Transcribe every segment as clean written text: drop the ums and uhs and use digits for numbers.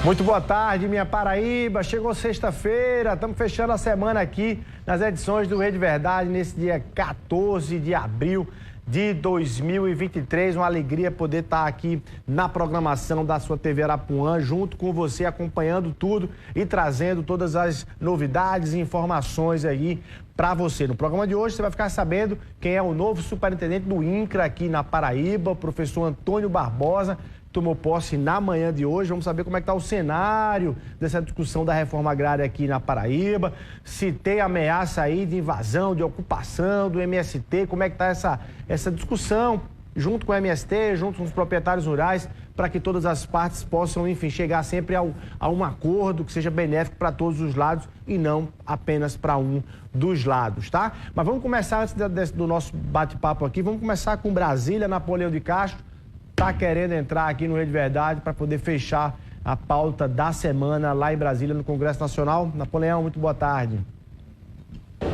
Muito boa tarde, minha Paraíba. Chegou sexta-feira, estamos fechando a semana aqui nas edições do Rede Verdade, nesse dia 14 de abril de 2023. Uma alegria poder estar aqui na programação da sua TV Arapuã, junto com você, acompanhando tudo e trazendo todas as novidades e informações aí para você. No programa de hoje você vai ficar sabendo quem é o novo superintendente do INCRA aqui na Paraíba, o professor Antônio Barbosa. Tomou posse na manhã de hoje. Vamos saber como é que está o cenário dessa discussão da reforma agrária aqui na Paraíba, se tem ameaça aí de invasão, de ocupação do MST, como é que está essa discussão junto com o MST, junto com os proprietários rurais, para que todas as partes possam, enfim, chegar sempre a um acordo que seja benéfico para todos os lados e não apenas para um dos lados, tá? Mas vamos começar, antes do nosso bate-papo aqui, vamos começar com Brasília. Napoleão de Castro está querendo entrar aqui no Rede Verdade para poder fechar a pauta da semana lá em Brasília, no Congresso Nacional. Napoleão, muito boa tarde.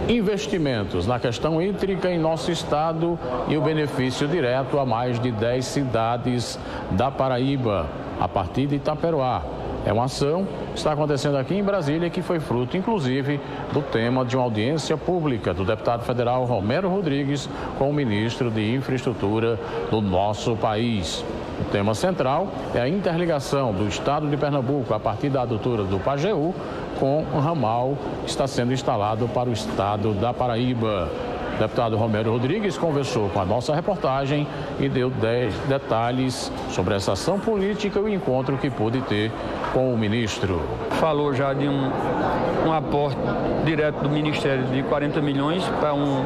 Investimentos na questão hídrica em nosso estado e o benefício direto a mais de 10 cidades da Paraíba, a partir de Itaperoá. É uma ação que está acontecendo aqui em Brasília, que foi fruto, inclusive, do tema de uma audiência pública do deputado federal Romero Rodrigues com o ministro de Infraestrutura do nosso país. O tema central é a interligação do estado de Pernambuco a partir da adutora do Pajeú com o ramal que está sendo instalado para o estado da Paraíba. O deputado Romero Rodrigues conversou com a nossa reportagem e deu 10 detalhes sobre essa ação política e o encontro que pôde ter com o ministro. Falou já de um aporte direto do Ministério de 40 milhões para um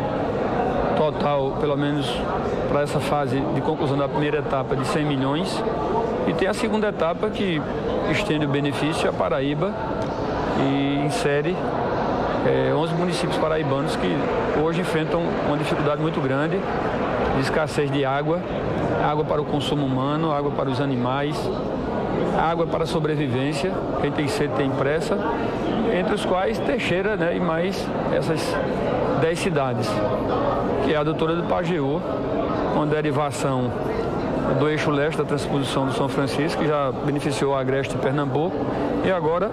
total, pelo menos para essa fase de conclusão da primeira etapa, de 100 milhões. E tem a segunda etapa que estende o benefício à Paraíba e insere 11 municípios paraibanos que hoje enfrentam uma dificuldade muito grande de escassez de água, água para o consumo humano, água para os animais, água para a sobrevivência, quem tem sede tem pressa, entre os quais Teixeira, né, e mais essas 10 cidades, que é a adutora do Pajeú, uma derivação do eixo leste da transposição do São Francisco, que já beneficiou a Agreste e Pernambuco, e agora,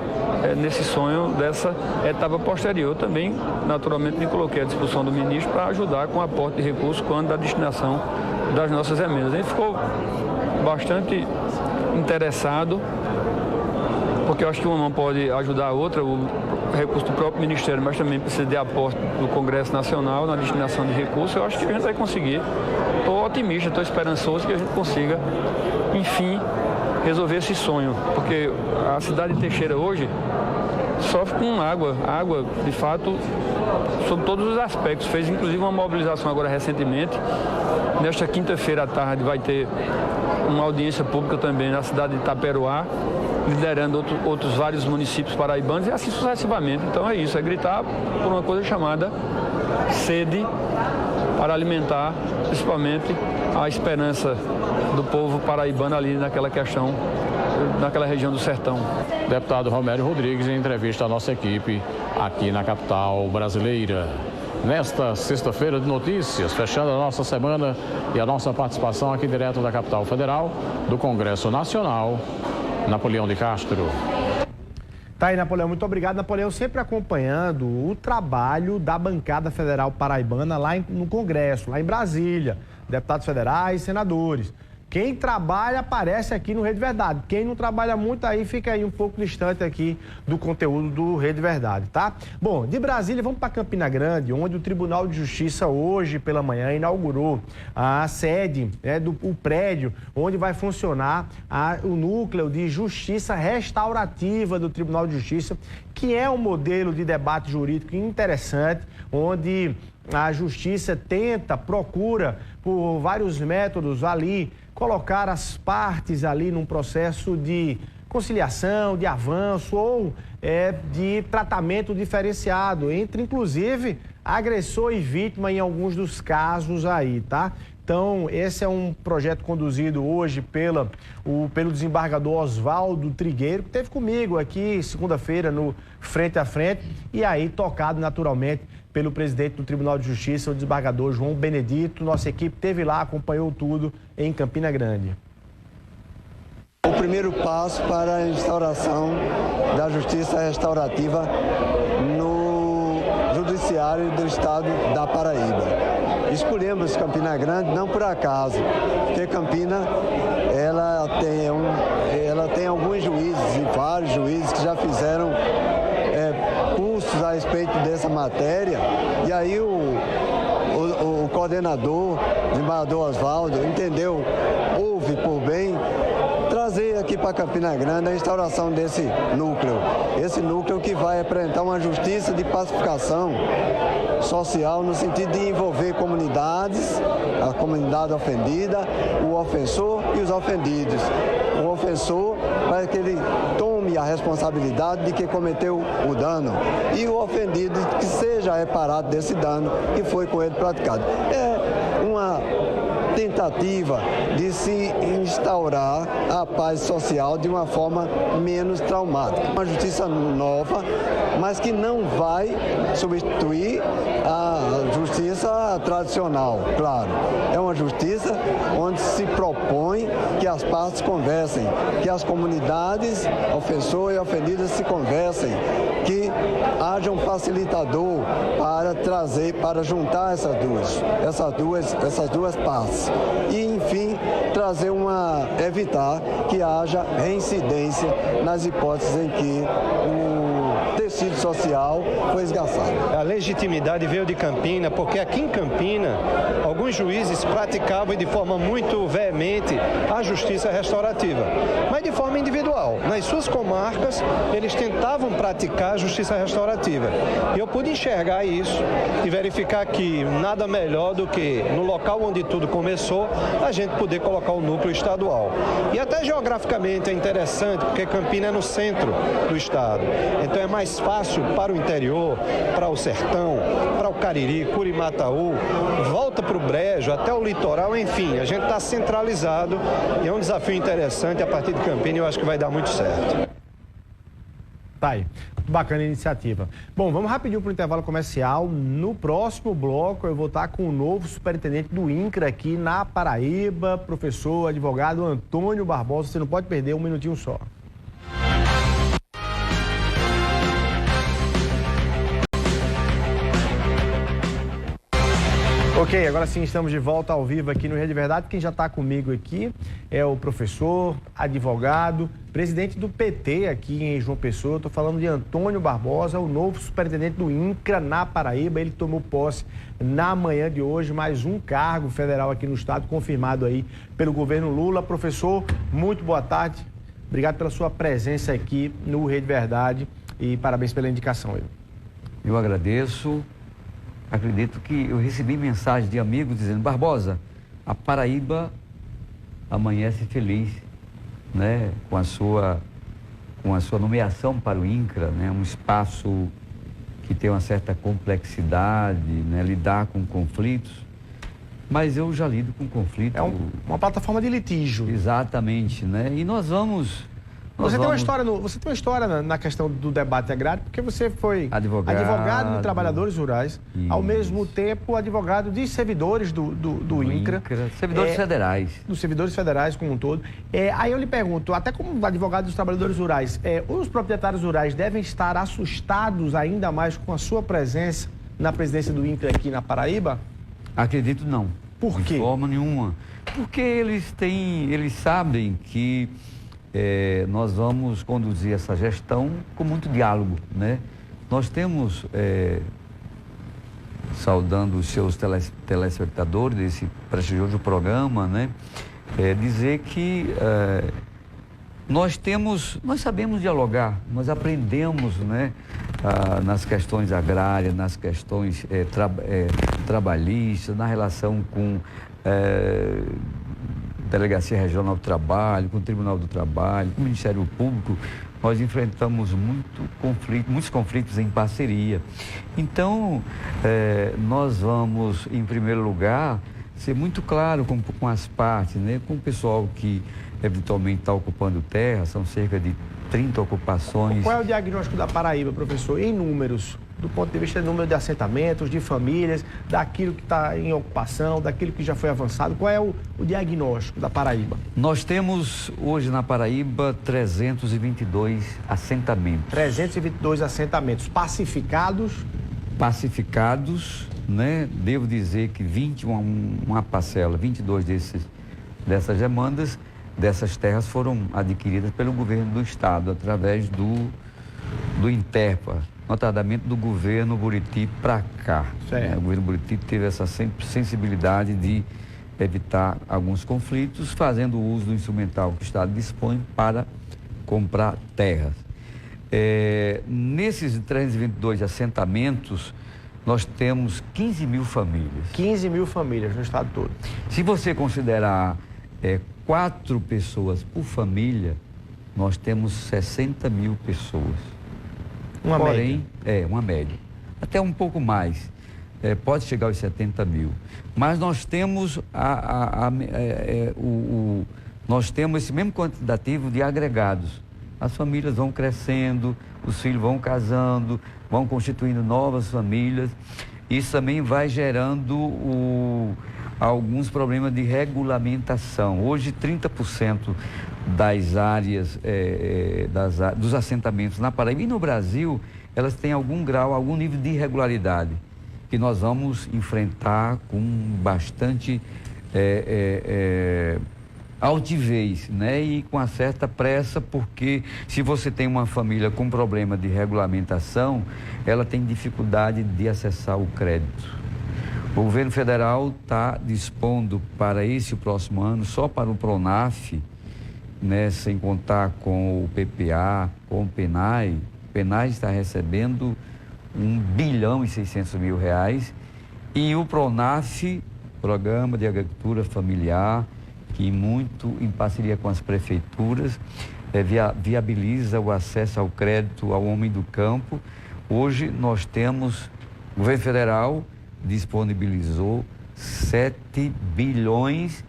nesse sonho dessa etapa posterior, também, naturalmente, me coloquei à disposição do ministro para ajudar com o aporte de recursos quando da destinação das nossas emendas. A gente ficou bastante interessado, porque eu acho que uma não pode ajudar a outra, o recurso do próprio Ministério, mas também precisa de aporte do Congresso Nacional na destinação de recursos. Eu acho que a gente vai conseguir. Estou otimista, estou esperançoso que a gente consiga, enfim, resolver esse sonho, porque a cidade de Teixeira hoje sofre com água, de fato, sob todos os aspectos. Fez inclusive uma mobilização agora recentemente. Nesta quinta-feira à tarde vai ter uma audiência pública também na cidade de Itaperoá, liderando outros vários municípios paraibanos e assim sucessivamente. Então é isso, é gritar por uma coisa chamada sede para alimentar principalmente a esperança do povo paraibano ali naquela questão, naquela região do sertão. Deputado Romero Rodrigues em entrevista à nossa equipe aqui na capital brasileira. Nesta sexta-feira de notícias, fechando a nossa semana e a nossa participação aqui direto da capital federal, do Congresso Nacional, Napoleão de Castro. Tá aí, Napoleão. Muito obrigado, Napoleão, sempre acompanhando o trabalho da bancada federal paraibana lá no Congresso, lá em Brasília, deputados federais e senadores. Quem trabalha aparece aqui no Rede Verdade. Quem não trabalha muito aí fica aí um pouco distante aqui do conteúdo do Rede Verdade, tá? Bom, de Brasília vamos para Campina Grande, onde o Tribunal de Justiça hoje pela manhã inaugurou a sede, o prédio onde vai funcionar o núcleo de justiça restaurativa do Tribunal de Justiça, que é um modelo de debate jurídico interessante, onde a justiça procura por vários métodos ali colocar as partes ali num processo de conciliação, de avanço ou de tratamento diferenciado entre, inclusive, agressor e vítima em alguns dos casos aí, tá? Então, esse é um projeto conduzido hoje pelo desembargador Oswaldo Trigueiro, que esteve comigo aqui segunda-feira no Frente a Frente, e aí tocado naturalmente pelo presidente do Tribunal de Justiça, o desembargador João Benedito. Nossa equipe esteve lá, acompanhou tudo em Campina Grande. O primeiro passo para a instauração da justiça restaurativa no judiciário do estado da Paraíba. Escolhemos Campina Grande não por acaso, porque Campina ela tem alguns juízes e vários juízes que já fizeram cursos a respeito dessa matéria, e aí o coordenador, o desembargador Oswaldo, entendeu, houve por bem trazer aqui para Campina Grande a instauração desse núcleo. Esse núcleo que vai apresentar uma justiça de pacificação social no sentido de envolver comunidades, a comunidade ofendida, o ofensor e os ofendidos. O ofensor para que ele tome a responsabilidade de que cometeu o dano e o ofendido que seja reparado desse dano que foi com ele praticado. É uma tentativa de se instaurar a paz social de uma forma menos traumática. Uma justiça nova, mas que não vai substituir a justiça tradicional, claro. É uma justiça onde se propõe que as partes conversem, que as comunidades, ofensor e ofendida, se conversem, que haja um facilitador para trazer, para juntar essas duas partes. E, enfim, evitar que haja reincidência nas hipóteses em que o tecido social foi esgaçado. A legitimidade veio de Campina, porque aqui em Campina, alguns juízes praticavam de forma muito veemente a justiça restaurativa, mas de forma individual. Nas suas comarcas, eles tentavam praticar a justiça restaurativa. E eu pude enxergar isso e verificar que nada melhor do que, no local onde tudo começou, a gente poder colocar o núcleo estadual. E até geograficamente é interessante, porque Campina é no centro do estado. Então é mais fácil para o interior, para o sertão, para o Cariri, Curimataú, volta para o Brejo, até o litoral, enfim, a gente está centralizado e é um desafio interessante a partir de Campina e eu acho que vai dar muito certo. Tá aí, bacana a iniciativa. Bom, vamos rapidinho para o intervalo comercial. No próximo bloco eu vou estar com o novo superintendente do INCRA aqui na Paraíba, professor, advogado Antônio Barbosa. Você não pode perder, um minutinho só. Ok, agora sim estamos de volta ao vivo aqui no Rede Verdade. Quem já está comigo aqui é o professor, advogado, presidente do PT aqui em João Pessoa. Estou falando de Antônio Barbosa, o novo superintendente do INCRA na Paraíba. Ele tomou posse na manhã de hoje, mais um cargo federal aqui no estado, confirmado aí pelo governo Lula. Professor, muito boa tarde. Obrigado pela sua presença aqui no Rede Verdade e parabéns pela indicação. Eu agradeço. Acredito que eu recebi mensagem de amigos dizendo: Barbosa, a Paraíba amanhece feliz, né, com a sua nomeação para o INCRA, né, um espaço que tem uma certa complexidade, né, lidar com conflitos, mas eu já lido com conflito. É uma plataforma de litígio. Exatamente, né, e nós vamos... Você tem uma história na questão do debate agrário, porque você foi advogado de trabalhadores rurais, isso, ao mesmo tempo advogado de servidores do INCRA. Servidores federais. Dos servidores federais como um todo. Aí eu lhe pergunto, até como advogado dos trabalhadores rurais, os proprietários rurais devem estar assustados ainda mais com a sua presença na presidência do INCRA aqui na Paraíba? Acredito não. Por quê? De forma nenhuma. Porque eles sabem que nós vamos conduzir essa gestão com muito diálogo, né? Nós temos, saudando os seus telespectadores desse prestigioso programa, né? Dizer que nós sabemos dialogar, nós aprendemos, né? Nas questões agrárias, nas questões trabalhistas, na relação com Delegacia Regional do Trabalho, com o Tribunal do Trabalho, com o Ministério Público, nós enfrentamos muitos conflitos em parceria. Então, nós vamos, em primeiro lugar, ser muito claro com as partes, né? Com o pessoal que eventualmente está ocupando terra, são cerca de 30 ocupações. Qual é o diagnóstico da Paraíba, professor, em números? do ponto de vista do número de assentamentos, de famílias, daquilo que está em ocupação, daquilo que já foi avançado? Qual é o diagnóstico da Paraíba? Nós temos hoje na Paraíba 322 assentamentos. 322 assentamentos pacificados? Pacificados, né? Devo dizer que 22 dessas demandas, dessas terras foram adquiridas pelo governo do estado, através do Interpa, notadamente do governo Buriti para cá. O governo Buriti teve essa sensibilidade de evitar alguns conflitos, fazendo uso do instrumental que o estado dispõe para comprar terras. Nesses 322 assentamentos, nós temos 15 mil famílias. 15 mil famílias no estado todo. Se você considerar 4 pessoas por família, nós temos 60 mil pessoas. Uma média? Uma média. Até um pouco mais. Pode chegar aos 70 mil. Mas nós temos nós temos esse mesmo quantitativo de agregados. As famílias vão crescendo, os filhos vão casando, vão constituindo novas famílias. Isso também vai gerando alguns problemas de regulamentação. Hoje, 30% das áreas, dos assentamentos na Paraíba e no Brasil, elas têm algum grau, algum nível de irregularidade, que nós vamos enfrentar com bastante altivez, né? E com uma certa pressa, porque se você tem uma família com problema de regulamentação, ela tem dificuldade de acessar o crédito. O governo federal está dispondo para o próximo ano, só para o PRONAF, né, sem contar com o PPA, com o PENAI. O PENAI está recebendo R$1,6 bilhão, e o PRONAF, Programa de Agricultura Familiar, que muito em parceria com as prefeituras, viabiliza o acesso ao crédito ao homem do campo. Hoje nós temos, o governo federal disponibilizou 7,5 bilhões,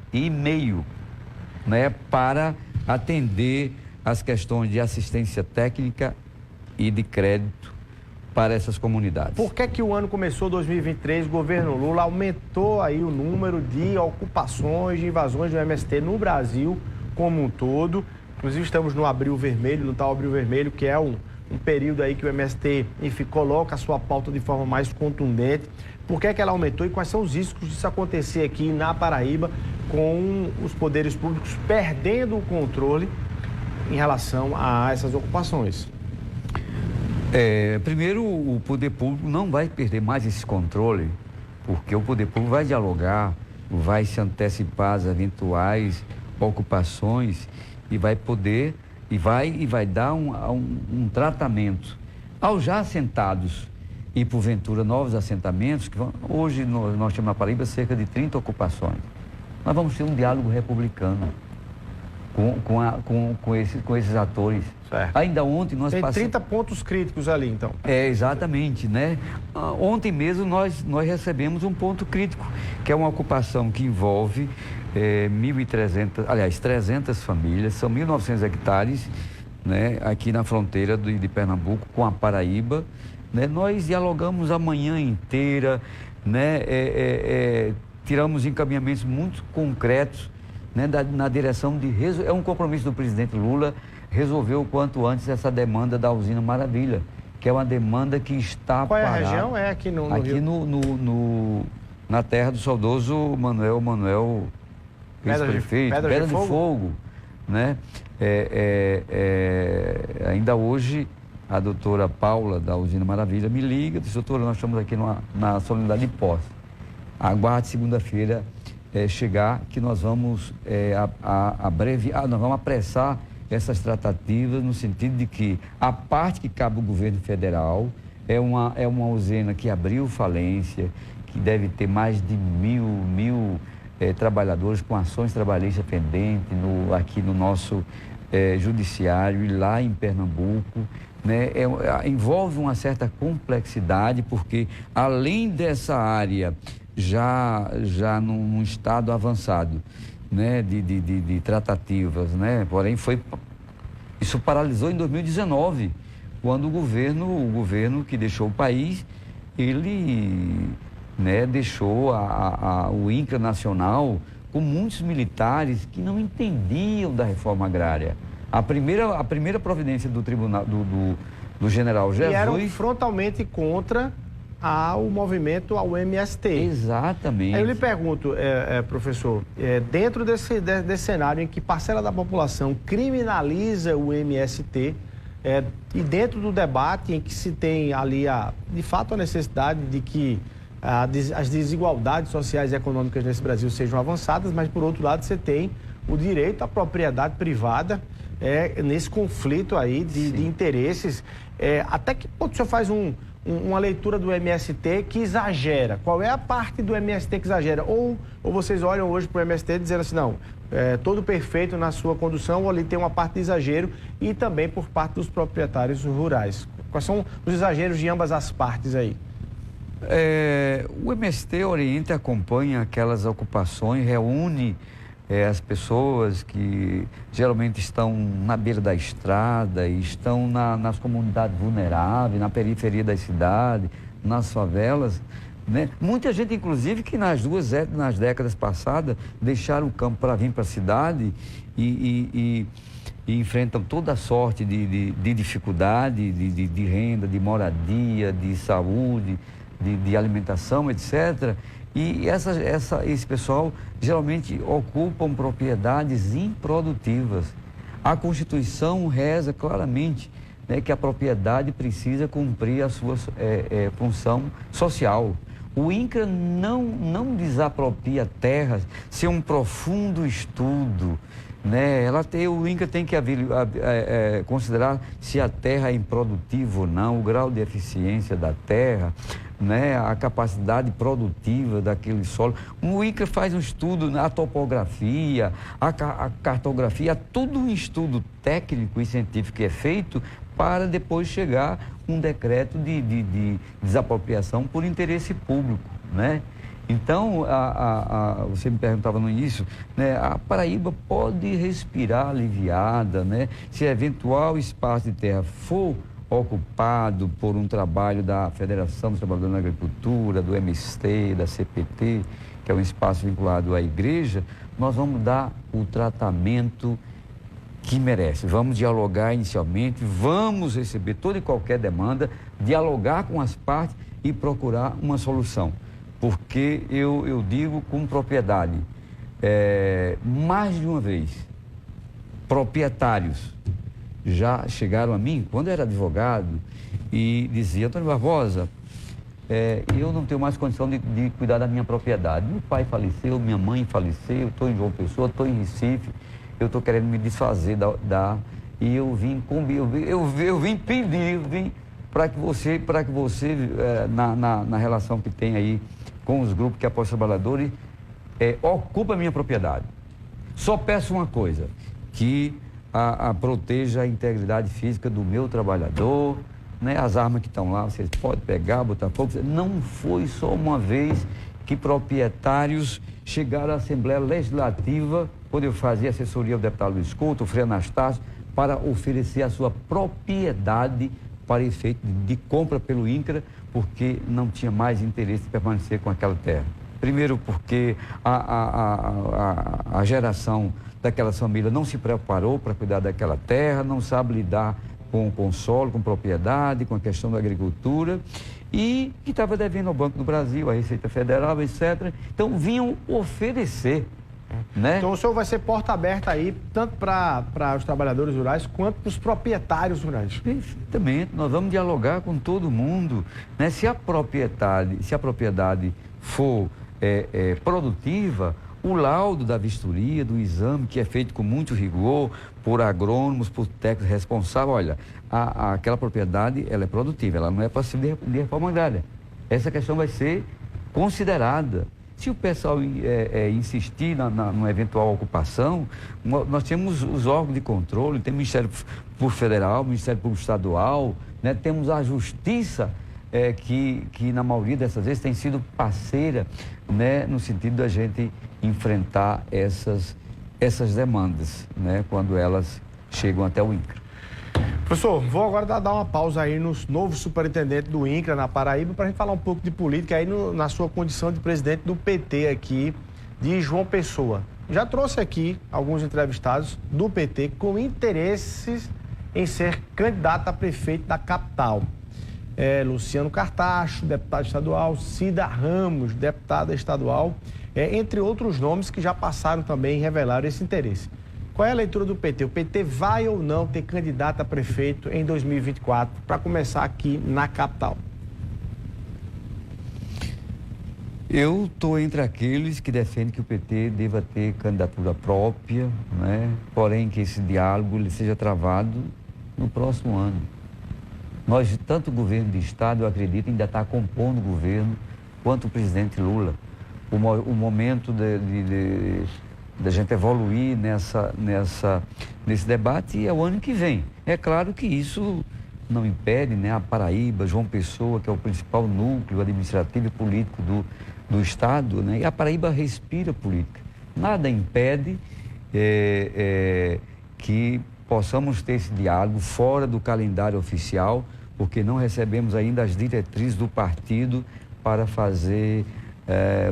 né, para atender as questões de assistência técnica e de crédito para essas comunidades. Por que o ano começou, 2023, o governo Lula aumentou aí o número de ocupações, de invasões do MST no Brasil como um todo? Inclusive estamos no Abril Vermelho, no tal Abril Vermelho, que é um período aí que o MST, enfim, coloca a sua pauta de forma mais contundente. Por que ela aumentou e quais são os riscos disso acontecer aqui na Paraíba, com os poderes públicos perdendo o controle em relação a essas ocupações? Primeiro, o poder público não vai perder mais esse controle, porque o poder público vai dialogar, vai se antecipar às eventuais ocupações e vai poder, e vai dar um tratamento aos já assentados e, porventura, novos assentamentos, que hoje nós temos na Paraíba cerca de 30 ocupações. Nós vamos ter um diálogo republicano com esses atores. Certo. Ainda ontem nós passamos... Tem 30 pontos críticos ali, então. Exatamente, né? Ontem mesmo nós recebemos um ponto crítico, que é uma ocupação que envolve 300 famílias, são 1.900 hectares, né? Aqui na fronteira de Pernambuco com a Paraíba, né? Nós dialogamos a manhã inteira, né? Tiramos encaminhamentos muito concretos, né? Na direção de... É um compromisso do presidente Lula resolver o quanto antes essa demanda da usina Maravilha, que é uma demanda que está Qual é parada. A região? É aqui no aqui Rio? Na terra do saudoso Manuel ex-prefeito, Pedra de Fogo, né? Ainda hoje a doutora Paula da usina Maravilha me liga, disse: doutora, nós estamos aqui na solenidade de posse. Aguarde segunda-feira chegar, que nós vamos nós vamos apressar essas tratativas, no sentido de que a parte que cabe ao governo federal é uma usina que abriu falência, que deve ter mais de mil trabalhadores com ações trabalhistas pendentes aqui no nosso judiciário e lá em Pernambuco, né? Envolve uma certa complexidade, porque além dessa área já num estado avançado, né, de tratativas, né? Porém isso paralisou em 2019, quando o governo que deixou o país, ele, né, deixou o INCRA Nacional com muitos militares que não entendiam da reforma agrária. A primeira providência do tribunal do general Jesus... E eram frontalmente contra ao movimento, ao MST. Exatamente. Aí eu lhe pergunto, professor, dentro desse cenário em que parcela da população criminaliza o MST, e dentro do debate em que se tem ali, de fato, a necessidade de que as desigualdades sociais e econômicas nesse Brasil sejam avançadas, mas, por outro lado, você tem o direito à propriedade privada nesse conflito aí de interesses. Até que ponto o senhor faz uma leitura do MST que exagera? Qual é a parte do MST que exagera? Ou vocês olham hoje para o MST dizendo assim, não, todo perfeito na sua condução, ou ali tem uma parte de exagero, e também por parte dos proprietários rurais? Quais são os exageros de ambas as partes aí? O MST orienta e acompanha aquelas ocupações, reúne as pessoas que geralmente estão na beira da estrada, estão nas comunidades vulneráveis, na periferia da cidade, nas favelas, né? Muita gente, inclusive, que nas décadas passadas deixaram o campo para vir para a cidade e enfrentam toda sorte de dificuldade, de renda, de moradia, de saúde, de alimentação, etc. E esse pessoal geralmente ocupam propriedades improdutivas. A Constituição reza claramente, né, que a propriedade precisa cumprir a sua função social. O INCRA não desapropria terras sem um profundo estudo, né? O INCRA tem que considerar se a terra é improdutiva ou não, o grau de eficiência da terra, né? A capacidade produtiva daquele solo. O INCRA faz um estudo na topografia, a cartografia, todo um estudo técnico e científico que é feito para depois chegar um decreto de desapropriação por interesse público, né? Então, você me perguntava no início, né, a Paraíba pode respirar aliviada, né, se eventual espaço de terra for ocupado por um trabalho da Federação dos Trabalhadores na Agricultura, do MST, da CPT, que é um espaço vinculado à igreja, nós vamos dar o tratamento que merece. Vamos dialogar inicialmente, vamos receber toda e qualquer demanda, dialogar com as partes e procurar uma solução. Porque eu digo com propriedade, mais de uma vez, proprietários já chegaram a mim, quando eu era advogado, e diziam, Antônio Barbosa, eu não tenho mais condição de cuidar da minha propriedade. Meu pai faleceu, minha mãe faleceu, estou em João Pessoa, estou em Recife, eu estou querendo me desfazer e eu vim pedir para que você na relação que tem aí com os grupos que apoiam os trabalhadores, ocupa a minha propriedade. Só peço uma coisa, que proteja a integridade física do meu trabalhador, né? As armas que estão lá, vocês podem pegar, botar fogo. Não foi só uma vez que proprietários chegaram à Assembleia Legislativa, quando eu fazia assessoria ao deputado Luiz Couto, o Frei Anastácio, para oferecer a sua propriedade para efeito de compra pelo INCRA, porque não tinha mais interesse de permanecer com aquela terra. Primeiro porque a geração daquelas famílias não se preparou para cuidar daquela terra, não sabe lidar com solo, com propriedade, com a questão da agricultura, e que estava devendo ao Banco do Brasil, à Receita Federal, etc. Então vinham oferecer, né? Então o senhor vai ser porta aberta aí, tanto para os trabalhadores rurais, quanto para os proprietários rurais. Perfeitamente, nós vamos dialogar com todo mundo, né? Se a propriedade for produtiva, o laudo da vistoria, do exame, que é feito com muito rigor, por agrônomos, por técnicos responsáveis, olha, aquela propriedade, ela é produtiva, ela não é passível de reforma agrária. Essa questão vai ser considerada. Se o pessoal insistir numa eventual ocupação, nós temos os órgãos de controle, temos o Ministério Público Federal, o Ministério Público Estadual, né? Temos a Justiça, que na maioria dessas vezes tem sido parceira, né? No sentido da gente enfrentar essas demandas, né? Quando elas chegam até o INCRA. Professor, vou agora dar uma pausa aí no novo superintendente do INCRA na Paraíba para a gente falar um pouco de política aí na sua condição de presidente do PT aqui de João Pessoa. Já trouxe aqui alguns entrevistados do PT com interesses em ser candidato a prefeito da capital. Luciano Cartacho, deputado estadual, Cida Ramos, deputada estadual, entre outros nomes que já passaram também e revelaram esse interesse. Qual é a leitura do PT? O PT vai ou não ter candidato a prefeito em 2024, para começar aqui na capital? Eu estou entre aqueles que defendem que o PT deva ter candidatura própria, né? Porém que esse diálogo ele seja travado no próximo ano. Nós, tanto o governo de Estado, eu acredito, ainda está compondo o governo, quanto o presidente Lula. O momento da gente evoluir nesse debate é o ano que vem. É claro que isso não impede, né, a Paraíba, João Pessoa, que é o principal núcleo administrativo e político do Estado, né, e a Paraíba respira política. Nada impede que possamos ter esse diálogo fora do calendário oficial, porque não recebemos ainda as diretrizes do partido para fazer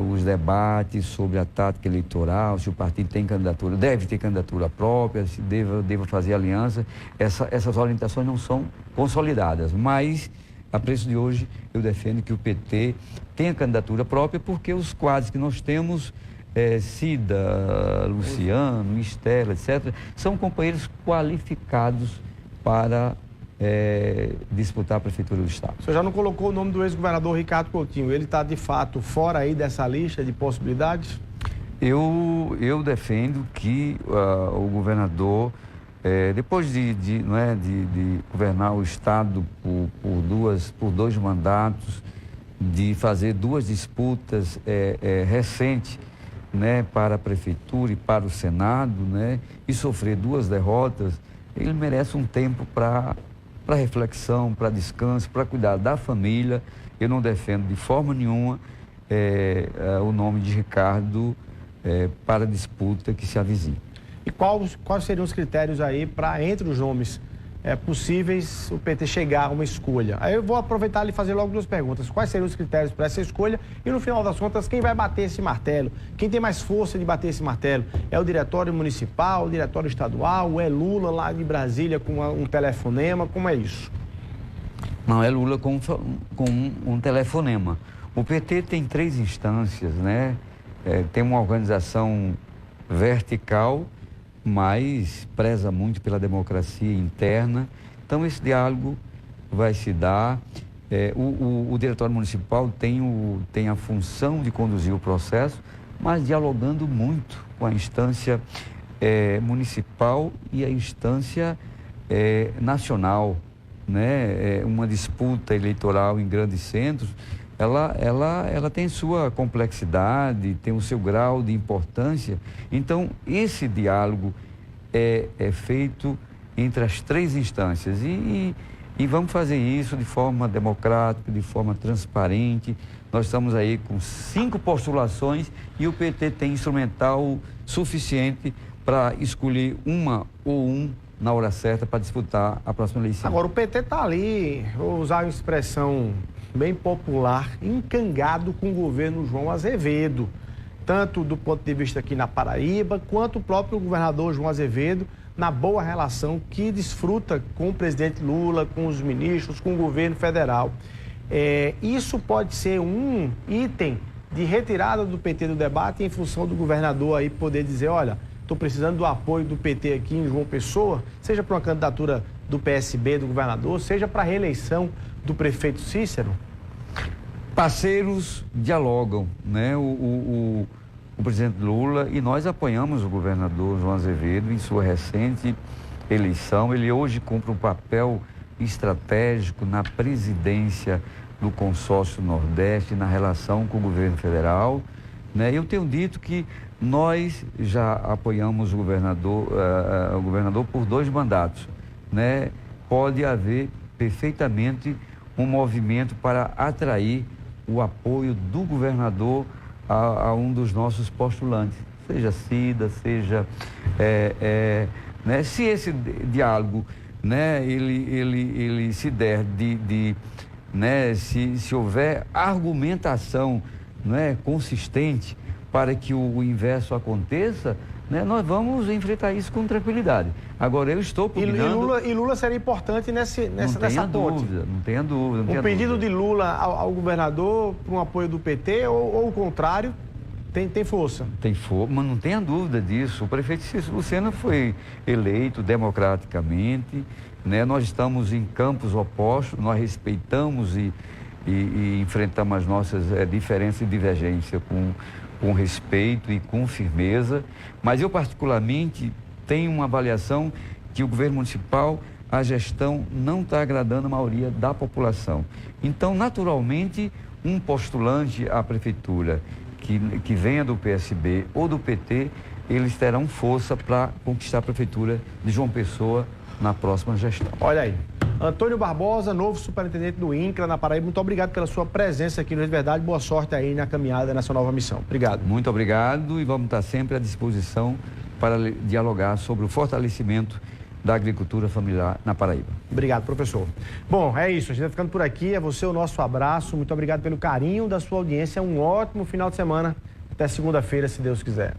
os debates sobre a tática eleitoral, se o partido tem candidatura, deve ter candidatura própria, se deva fazer aliança. Essas orientações não são consolidadas, mas a preço de hoje eu defendo que o PT tenha candidatura própria, porque os quadros que nós temos, Cida, Luciano, Estela, etc., são companheiros qualificados para disputar a Prefeitura do Estado. O senhor já não colocou o nome do ex-governador Ricardo Coutinho? Ele está, de fato, fora aí dessa lista de possibilidades? Eu defendo que o governador, depois de governar o Estado por 2 mandatos, de fazer 2 disputas recentes, né, para a Prefeitura e para o Senado, né, e sofrer 2 derrotas, ele merece um tempo para reflexão, para descanso, para cuidar da família. Eu não defendo de forma nenhuma o nome de Ricardo para a disputa que se avizinha. E quais seriam os critérios aí para, entre os nomes possíveis, o PT chegar a uma escolha? Aí eu vou aproveitar e fazer logo 2 perguntas. Quais seriam os critérios para essa escolha? E no final das contas, quem vai bater esse martelo? Quem tem mais força de bater esse martelo? É o diretório municipal, o diretório estadual? É Lula lá de Brasília com um telefonema? Como é isso? Não, é Lula com um telefonema. O PT tem 3 instâncias, né? Tem uma organização vertical, mas preza muito pela democracia interna. Então, esse diálogo vai se dar. O diretório municipal tem a função de conduzir o processo, mas dialogando muito com a instância municipal e a instância nacional, né? Uma disputa eleitoral em grandes centros, ela tem sua complexidade, tem o seu grau de importância. Então, esse diálogo é feito entre as 3 instâncias e vamos fazer isso de forma democrática, de forma transparente. Nós estamos aí com 5 postulações e o PT tem instrumental suficiente para escolher uma ou um na hora certa para disputar a próxima eleição. Agora, o PT está ali, vou usar uma expressão bem popular, encangado com o governo João Azevedo, tanto do ponto de vista aqui na Paraíba, quanto o próprio governador João Azevedo, na boa relação que desfruta com o presidente Lula, com os ministros, com o governo federal. Isso pode ser um item de retirada do PT do debate em função do governador aí poder dizer, olha, estou precisando do apoio do PT aqui em João Pessoa, seja para uma candidatura do PSB, do governador, seja para a reeleição do prefeito Cícero? Parceiros dialogam, né? O presidente Lula e nós apoiamos o governador João Azevedo em sua recente eleição. Ele hoje cumpre um papel estratégico na presidência do consórcio Nordeste, na relação com o governo federal, né? Eu tenho dito que nós já apoiamos o governador por 2 mandatos, né? Pode haver perfeitamente um movimento para atrair o apoio do governador a um dos nossos postulantes, seja Cida, seja... né? Se esse diálogo né, ele se der né, se houver argumentação, né, consistente para que o inverso aconteça, né, nós vamos enfrentar isso com tranquilidade. Agora, eu estou pugnando... E Lula seria importante nessa ponte. Não tenha dúvida. Um pedido de Lula ao governador para um apoio do PT ou o contrário, tem força? Tem força, mas não tenha dúvida disso. O prefeito Cícero Lucena foi eleito democraticamente, né? Nós estamos em campos opostos, nós respeitamos e enfrentamos as nossas diferenças e divergências com respeito e com firmeza, mas eu particularmente tenho uma avaliação que o governo municipal, a gestão não está agradando a maioria da população. Então, naturalmente, um postulante à prefeitura que venha do PSB ou do PT, eles terão força para conquistar a prefeitura de João Pessoa na próxima gestão. Olha aí. Antônio Barbosa, novo superintendente do INCRA na Paraíba, muito obrigado pela sua presença aqui no Rede Verdade. Boa sorte aí na caminhada nessa nova missão. Obrigado. Muito obrigado e vamos estar sempre à disposição para dialogar sobre o fortalecimento da agricultura familiar na Paraíba. Obrigado, professor. Bom, é isso. A gente vai ficando por aqui. É você o nosso abraço. Muito obrigado pelo carinho da sua audiência. Um ótimo final de semana. Até segunda-feira, se Deus quiser.